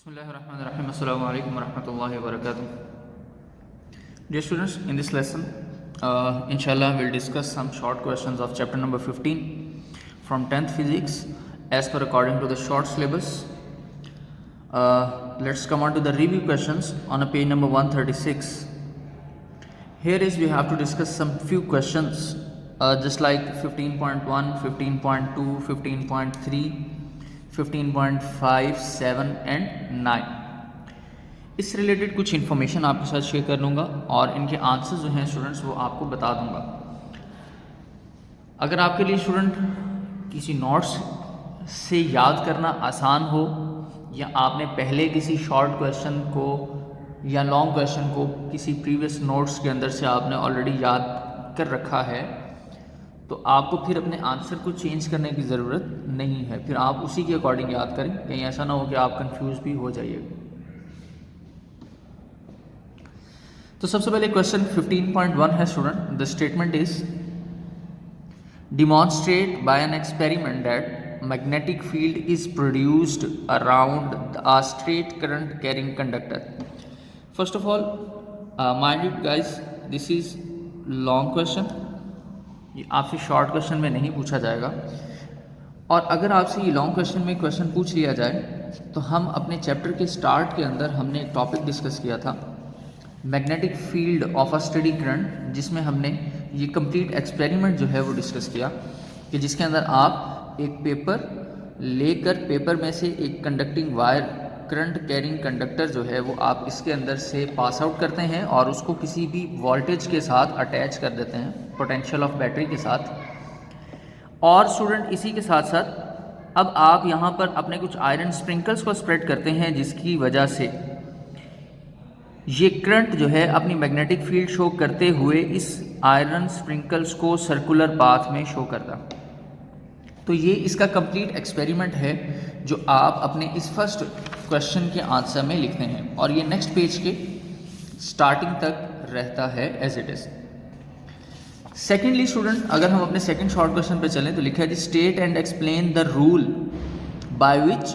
Bismillahirrahmanirrahim. Assalamu alaikum warahmatullahi wabarakatuh. Dear students, in this lesson, inshallah, we'll discuss some short questions of chapter number 15 from 10th physics as per according to the short syllabus. Let's come on to the review questions on a page number 136. Here is we have to discuss some few questions just like 15.1, 15.2, 15.3, 15.5, 7 and 9 इस related कुछ information आपके साथ share कर लूँगा और इनके answer जो हैं स्टूडेंट्स वो आपको बता दूँगा। अगर आपके लिए स्टूडेंट किसी नोट्स से याद करना आसान हो या आपने पहले किसी शॉर्ट क्वेश्चन को या लॉन्ग क्वेश्चन को किसी प्रीवियस नोट्स के अंदर से आपने ऑलरेडी याद कर रखा है तो आपको फिर अपने आंसर को चेंज करने की ज़रूरत नहीं है, फिर आप उसी के अकॉर्डिंग याद करें, कहीं ऐसा ना हो कि आप कंफ्यूज भी हो जाइएगा। तो सबसे पहले क्वेश्चन 15.1 है student, the statement is demonstrate by an experiment that magnetic field is produced around a straight current carrying conductor. First of all mind it guys, this is long question, ये आपसे short question में नहीं पूछा जाएगा। और अगर आपसे ये लॉन्ग क्वेश्चन में क्वेश्चन पूछ लिया जाए तो हम अपने चैप्टर के स्टार्ट के अंदर हमने एक टॉपिक डिस्कस किया था magnetic field of a steady current, जिसमें हमने ये कंप्लीट एक्सपेरिमेंट जो है वो डिस्कस किया कि जिसके अंदर आप एक पेपर लेकर पेपर में से एक conducting wire current carrying conductor जो है वो आप इसके अंदर से पास आउट करते हैं और उसको किसी भी वोल्टेज के साथ अटैच कर देते हैं, पोटेंशियल ऑफ बैटरी के साथ। और स्टूडेंट इसी के साथ साथ अब आप यहाँ पर अपने कुछ आयरन स्प्रिंकल्स को स्प्रेड करते हैं जिसकी वजह से ये करंट जो है अपनी मैग्नेटिक फील्ड शो करते हुए इस आयरन स्प्रिंकल्स को सर्कुलर पाथ में शो करता। तो ये इसका कंप्लीट एक्सपेरिमेंट है जो आप अपने इस फर्स्ट क्वेश्चन के आंसर में लिखते हैं और ये नेक्स्ट पेज के स्टार्टिंग तक रहता है as it is. Secondly student, अगर हम अपने सेकंड शॉर्ट क्वेश्चन पे चलें तो लिखा है state and explain the rule by which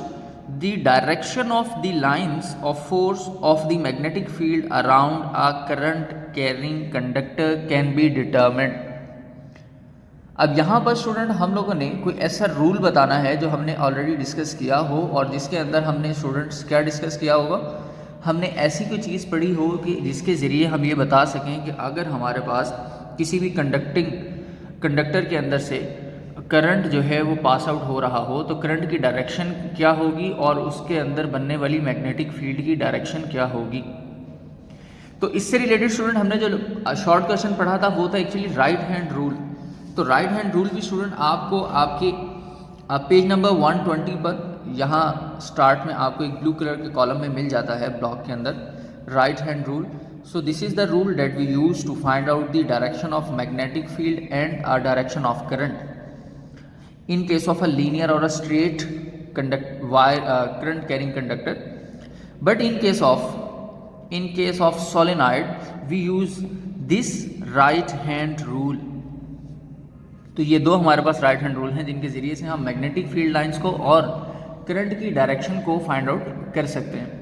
the direction of the lines of force of the magnetic field around a current carrying conductor can be determined. अब यहाँ पर स्टूडेंट हम लोगों ने कोई ऐसा रूल बताना है जो हमने ऑलरेडी डिस्कस किया हो और जिसके अंदर हमने स्टूडेंट्स क्या डिस्कस किया होगा, हमने ऐसी कोई चीज़ पढ़ी हो कि जिसके ज़रिए हम ये बता सकें कि अगर हमारे पास किसी भी कंडक्टर के अंदर से करंट जो है वो पास आउट हो रहा हो तो करंट की डायरेक्शन क्या होगी और उसके अंदर बनने वाली मैग्नेटिक फील्ड की डायरेक्शन क्या होगी। तो इससे रिलेटेड स्टूडेंट हमने जो शॉर्ट क्वेश्चन पढ़ा था वो था एक्चुअली राइट हैंड रूल। तो राइट हैंड रूल भी स्टूडेंट आपको आपके पेज नंबर 120 पर यहाँ स्टार्ट में आपको एक ब्लू कलर के कॉलम में मिल जाता है ब्लॉक के अंदर, right hand rule. So this is the rule that we use to find out the direction of magnetic field and direction of current in case of a linear or a straight current carrying conductor. But in case of solenoid we use this right hand rule. तो ये दो हमारे पास right hand rule हैं जिनके ज़रिए से हम magnetic field lines को और करंट की डायरेक्शन को फाइंड आउट कर सकते हैं।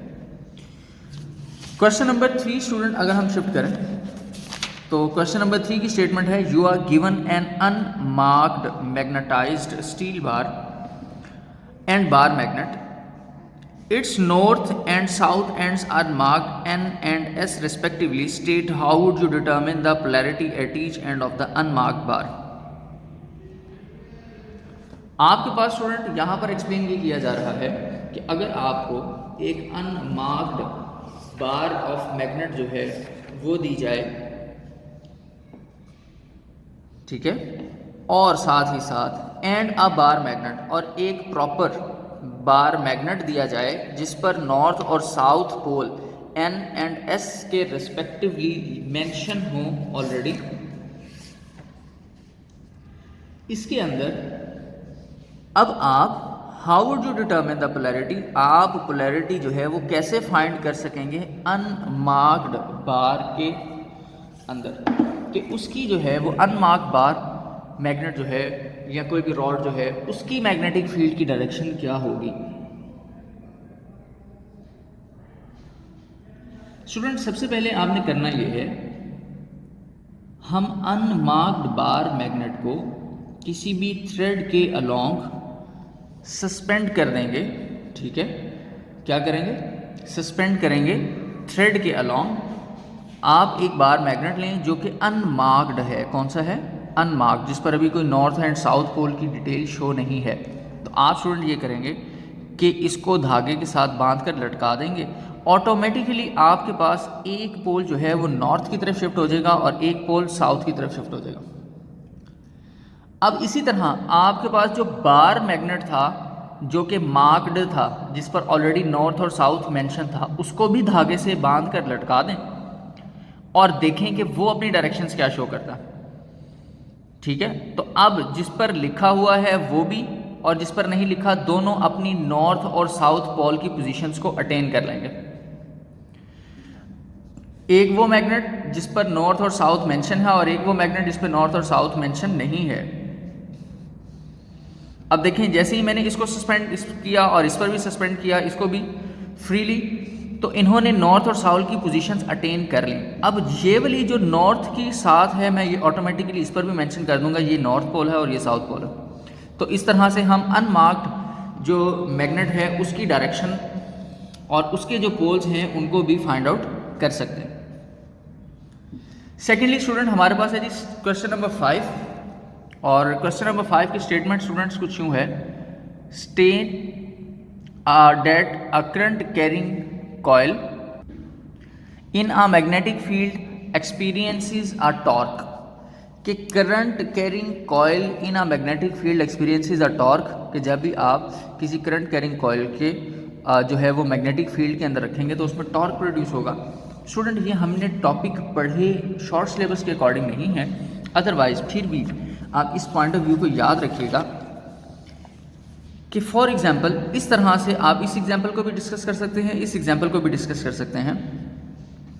क्वेश्चन नंबर 3 स्टूडेंट अगर हम शिफ्ट करें तो क्वेश्चन नंबर 3 की स्टेटमेंट है you are given an unmarked magnetised steel bar and bar magnet, its north and south ends are marked N and S respectively, state how would you determine the polarity at each end of the unmarked bar. आपके पास student यहाँ पर explain ये किया जा रहा है कि अगर आपको एक अनमार्क्ड बार ऑफ मैग्नेट जो है वो दी जाए, ठीक है, और साथ ही साथ एंड अ बार मैग्नेट और एक प्रॉपर बार मैग्नेट दिया जाए जिस पर नॉर्थ और south pole N and S के रिस्पेक्टिवली मेंशन हो ऑलरेडी, इसके अंदर अब आप how would you determine the polarity, आप पोलैरिटी जो है वो कैसे फाइंड कर सकेंगे अनमार्क्ड बार के अंदर। तो उसकी जो है वो अनमार्क्ड बार मैग्नेट जो है या कोई भी रॉड जो है उसकी मैग्नेटिक फील्ड की डायरेक्शन क्या होगी। स्टूडेंट सबसे पहले आपने करना ये है, हम अनमार्क्ड बार मैग्नेट को किसी भी थ्रेड के अलोंग सस्पेंड कर देंगे। ठीक है, क्या करेंगे? सस्पेंड करेंगे थ्रेड के अलोंग। आप एक बार मैग्नेट लें जो कि अनमार्क्ड है। कौन सा है? अनमार्क्ड, जिस पर अभी कोई नॉर्थ एंड साउथ पोल की डिटेल शो नहीं है। तो आप स्टूडेंट ये करेंगे कि इसको धागे के साथ बांध कर लटका देंगे। ऑटोमेटिकली आपके पास एक पोल जो है वो नॉर्थ की तरफ शिफ्ट हो जाएगा और एक पोल साउथ की तरफ शिफ्ट हो जाएगा। अब इसी तरह आपके पास जो बार मैग्नेट था जो कि मार्क्ड था, जिस पर ऑलरेडी नॉर्थ और साउथ मेंशन था, उसको भी धागे से बांध कर लटका दें और देखें कि वो अपनी डायरेक्शंस क्या शो करता है। ठीक है, तो अब जिस पर लिखा हुआ है वो भी और जिस पर नहीं लिखा, दोनों अपनी नॉर्थ और साउथ पोल की पोजीशंस को अटेन कर लेंगे। एक वो मैग्नेट जिस पर नॉर्थ और साउथ मेंशन है और एक वो मैग्नेट जिस पर नॉर्थ और साउथ मेंशन नहीं है। अब देखें, जैसे ही मैंने इसको सस्पेंड किया और इस पर भी सस्पेंड किया, इसको भी फ्रीली, तो इन्होंने नॉर्थ और साउथ की पोजीशंस अटेन कर ली। अब ये वाली जो नॉर्थ की साथ है, मैं ये ऑटोमेटिकली इस पर भी मेंशन कर दूंगा, ये नॉर्थ पोल है और ये साउथ पोल है। तो इस तरह से हम अनमार्क्ड जो मैग्नेट है उसकी डायरेक्शन और उसके जो पोल्स हैं उनको भी फाइंड आउट कर सकते हैं। सेकेंडली स्टूडेंट, हमारे पास है जी क्वेश्चन नंबर 5, और क्वेश्चन नंबर 5 की स्टेटमेंट स्टूडेंट्स कुछ यूँ है, state that a current carrying coil in a magnetic field experiences a torque, कि current carrying coil in a magnetic field experiences a torque, कि जब भी आप किसी करंट कैरिंग कॉयल के जो है वो मैग्नेटिक फील्ड के अंदर रखेंगे तो उसमें टॉर्क प्रोड्यूस होगा। स्टूडेंट ये हमने टॉपिक पढ़े शॉर्ट सिलेबस के अकॉर्डिंग नहीं है, अदरवाइज फिर भी आप इस पॉइंट ऑफ व्यू को याद रखिएगा कि फॉर एग्जाम्पल इस तरह से आप इस एग्जाम्पल को भी डिस्कस कर सकते हैं, इस एग्जाम्पल को भी डिस्कस कर सकते हैं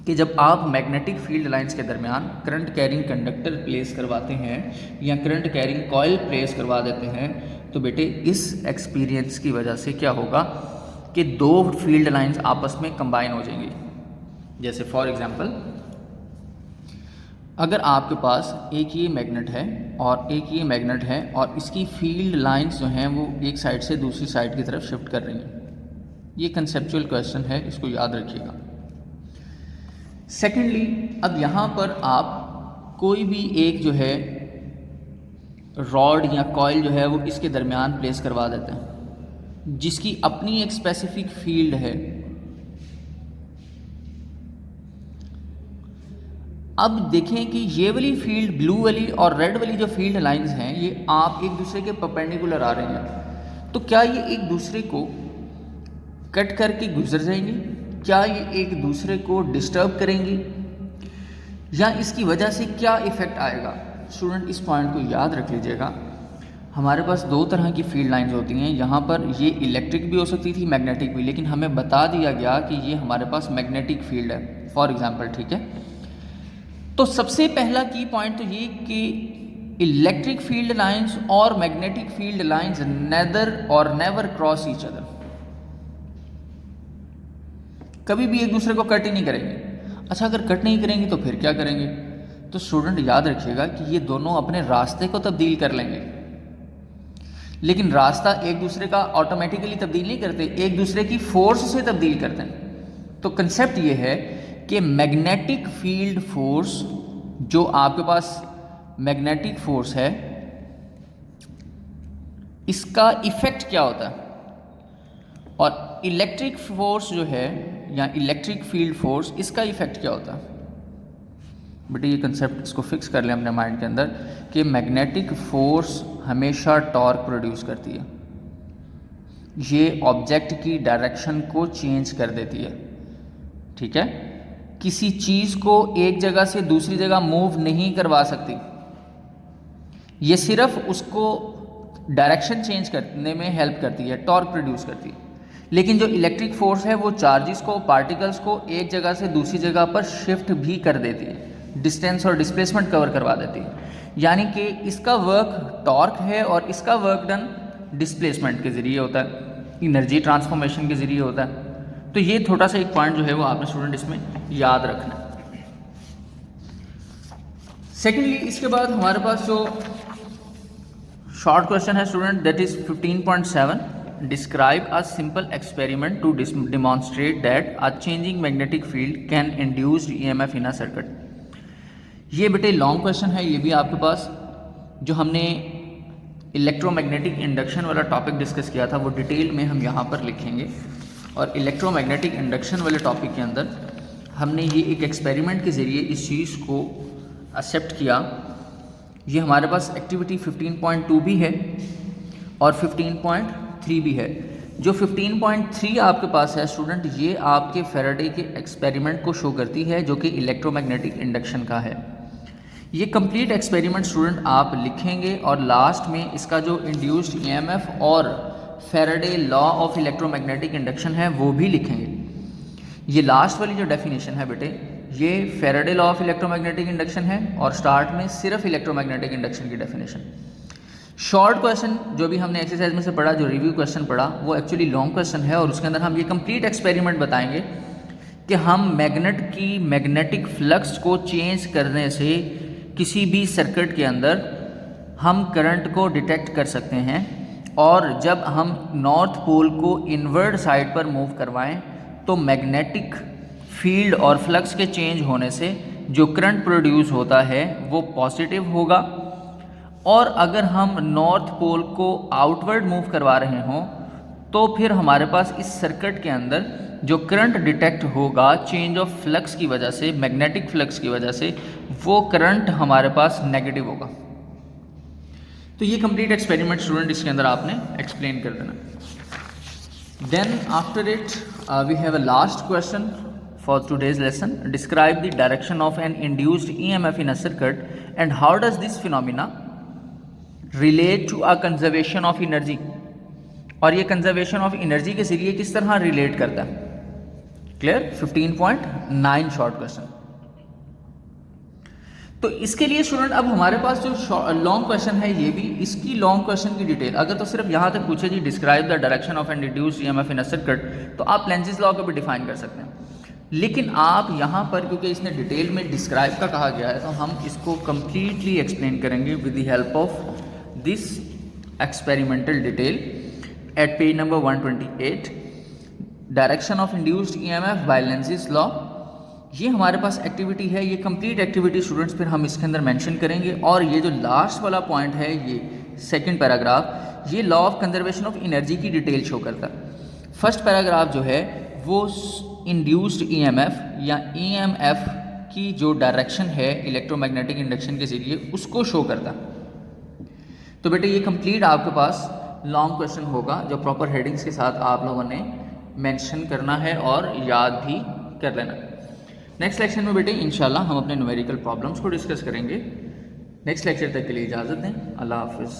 कि जब आप मैग्नेटिक फील्ड लाइंस के दरमियान करंट कैरिंग कंडक्टर प्लेस करवाते हैं या करंट कैरिंग कॉयल प्लेस करवा देते हैं, तो बेटे इस एक्सपीरियंस की वजह से क्या होगा कि दो फील्ड लाइंस आपस में कंबाइन हो जाएंगी। जैसे फॉर एग्जाम्पल, अगर आपके पास एक ये मैग्नेट है और एक ये मैग्नेट है और इसकी फील्ड लाइंस जो हैं वो एक साइड से दूसरी साइड की तरफ शिफ्ट कर रही हैं। ये कंसेप्चुअल क्वेश्चन है, इसको याद रखिएगा। सेकेंडली, अब यहाँ पर आप कोई भी एक जो है रॉड या कॉइल जो है वो इसके दरमियान प्लेस करवा देते हैं जिसकी अपनी एक स्पेसिफिक फील्ड है। अब देखें कि ये वाली फील्ड, ब्लू वाली और रेड वाली जो फील्ड लाइंस हैं, ये आप एक दूसरे के परपेंडिकुलर आ रहे हैं, तो क्या ये एक दूसरे को कट करके गुजर जाएंगी? क्या ये एक दूसरे को डिस्टर्ब करेंगी या इसकी वजह से क्या इफ़ेक्ट आएगा? स्टूडेंट इस पॉइंट को याद रख लीजिएगा। हमारे पास दो तरह की फील्ड लाइंस होती हैं। यहाँ पर ये इलेक्ट्रिक भी हो सकती थी, मैग्नेटिक भी, लेकिन हमें बता दिया गया कि ये हमारे पास मैग्नेटिक फील्ड है फॉर एग्जाम्पल। ठीक है, तो सबसे पहला की पॉइंट तो ये कि इलेक्ट्रिक फील्ड लाइंस और मैग्नेटिक फील्ड लाइंस नेदर और नेवर क्रॉस ईच अदर, कभी भी एक दूसरे को कट ही नहीं करेंगे। अच्छा, अगर कट नहीं करेंगे तो फिर क्या करेंगे? तो स्टूडेंट याद रखिएगा कि ये दोनों अपने रास्ते को तब्दील कर लेंगे, लेकिन रास्ता एक दूसरे का ऑटोमेटिकली तब्दील नहीं करते, एक दूसरे की फोर्स से तब्दील करते हैं। तो कंसेप्ट ये है कि मैग्नेटिक फील्ड फोर्स, जो आपके पास मैग्नेटिक फोर्स है, इसका इफेक्ट क्या होता है, और इलेक्ट्रिक फोर्स जो है या इलेक्ट्रिक फील्ड फोर्स, इसका इफेक्ट क्या होता है। बेटे ये कंसेप्ट इसको फिक्स कर लें अपने माइंड के अंदर कि मैग्नेटिक फोर्स हमेशा टॉर्क प्रोड्यूस करती है, ये ऑब्जेक्ट की डायरेक्शन को चेंज कर देती है। ठीक है, किसी चीज़ को एक जगह से दूसरी जगह मूव नहीं करवा सकती, ये सिर्फ उसको डायरेक्शन चेंज करने में हेल्प करती है, टॉर्क प्रोड्यूस करती है। लेकिन जो इलेक्ट्रिक फोर्स है वो चार्जेस को, पार्टिकल्स को एक जगह से दूसरी जगह पर शिफ्ट भी कर देती है, डिस्टेंस और डिस्प्लेसमेंट कवर करवा देती है। यानी कि इसका वर्क टॉर्क है और इसका वर्क डन डिस्प्लेसमेंट के ज़रिए होता है, एनर्जी ट्रांसफॉर्मेशन के ज़रिए होता है। तो ये थोड़ा सा एक पॉइंट जो है वो आपने स्टूडेंट इसमें याद रखना है। सेकेंडली इसके बाद हमारे पास जो शॉर्ट क्वेश्चन है student, that is 15.7, describe a simple experiment to demonstrate that a changing magnetic field can induced EMF in a circuit. ये बेटे लॉन्ग क्वेश्चन है, ये भी आपके पास जो हमने इलेक्ट्रोमैग्नेटिक इंडक्शन वाला टॉपिक डिस्कस किया था वो डिटेल में हम यहाँ पर लिखेंगे। और इलेक्ट्रोमैग्नेटिक इंडक्शन वाले टॉपिक के अंदर हमने ये एक एक्सपेरिमेंट के ज़रिए इस चीज़ को एक्सेप्ट किया। ये हमारे पास एक्टिविटी 15.2 भी है और 15.3 भी है। जो 15.3 आपके पास है स्टूडेंट, ये आपके फैराडे के एक्सपेरिमेंट को शो करती है जो कि इलेक्ट्रोमैग्नेटिक इंडक्शन का है। ये कंप्लीट एक्सपेरिमेंट स्टूडेंट आप लिखेंगे और लास्ट में इसका जो इंड्यूस्ड ईएमएफ और Faraday law of electromagnetic induction है वो भी लिखेंगे। ये लास्ट वाली जो डेफिनेशन है बेटे, ये Faraday law of electromagnetic induction है और स्टार्ट में सिर्फ इलेक्ट्रोमैग्नेटिक इंडक्शन की डेफिनेशन। शॉर्ट क्वेश्चन जो भी हमने एक्सरसाइज में से पढ़ा, जो रिव्यू क्वेश्चन पढ़ा, वो एक्चुअली लॉन्ग क्वेश्चन है और उसके अंदर हम ये कंप्लीट एक्सपेरिमेंट बताएंगे कि हम मैग्नेट की मैग्नेटिक फ्लक्स को चेंज करने से किसी भी सर्किट के अंदर हम करंट को डिटेक्ट कर सकते हैं। और जब हम नॉर्थ पोल को इनवर्ड साइड पर मूव करवाएं तो मैग्नेटिक फील्ड और फ्लक्स के चेंज होने से जो करंट प्रोड्यूस होता है वो पॉजिटिव होगा। और अगर हम नॉर्थ पोल को आउटवर्ड मूव करवा रहे हों तो फिर हमारे पास इस सर्किट के अंदर जो करंट डिटेक्ट होगा चेंज ऑफ फ्लक्स की वजह से, मैग्नेटिक फ्लक्स की वजह से, वो करंट हमारे पास नेगेटिव होगा। तो ये कंप्लीट एक्सपेरिमेंट स्टूडेंट इसके अंदर आपने एक्सप्लेन कर देना। Then after it we have a last question for today's lesson, describe the direction of an induced EMF in a circuit and how does this phenomena relate to a conservation of energy. और ये conservation of energy के जरिए किस तरह relate करता है। Clear? 15.9 short question. तो इसके लिए स्टूडेंट अब हमारे पास जो लॉन्ग क्वेश्चन है ये भी, इसकी लॉन्ग क्वेश्चन की डिटेल अगर तो सिर्फ यहाँ तक पूछे जी describe the direction of an induced EMF in a circuit, तो आप लेंज़ेस लॉ को भी डिफाइन कर सकते हैं। लेकिन आप यहाँ पर क्योंकि इसने डिटेल में डिस्क्राइब का कहा गया है तो हम इसको कंप्लीटली एक्सप्लेन करेंगे with the help of this experimental detail at page number 128, direction of induced EMF by Lenz's law. ये हमारे पास एक्टिविटी है, ये कंप्लीट एक्टिविटी स्टूडेंट्स फिर हम इसके अंदर मेंशन करेंगे। और ये जो लास्ट वाला पॉइंट है, ये सेकंड पैराग्राफ, ये law of conservation of energy की डिटेल शो करता है। फर्स्ट पैराग्राफ जो है वो इंड्यूस्ड ईएमएफ या ईएमएफ की जो डायरेक्शन है इलेक्ट्रोमैग्नेटिक इंडक्शन के जरिए उसको शो करता है। तो बेटे ये कंप्लीट आपके पास लॉन्ग क्वेश्चन होगा जो प्रॉपर हेडिंग्स के साथ आप लोगों ने मेंशन करना है और याद भी कर लेना। नेक्स्ट लेक्चर में बेटे इंशाल्लाह हम अपने न्यूमेरिकल प्रॉब्लम्स को डिस्कस करेंगे। नेक्स्ट लेक्चर तक के लिए इजाज़त दें। अल्लाह हाफिज़।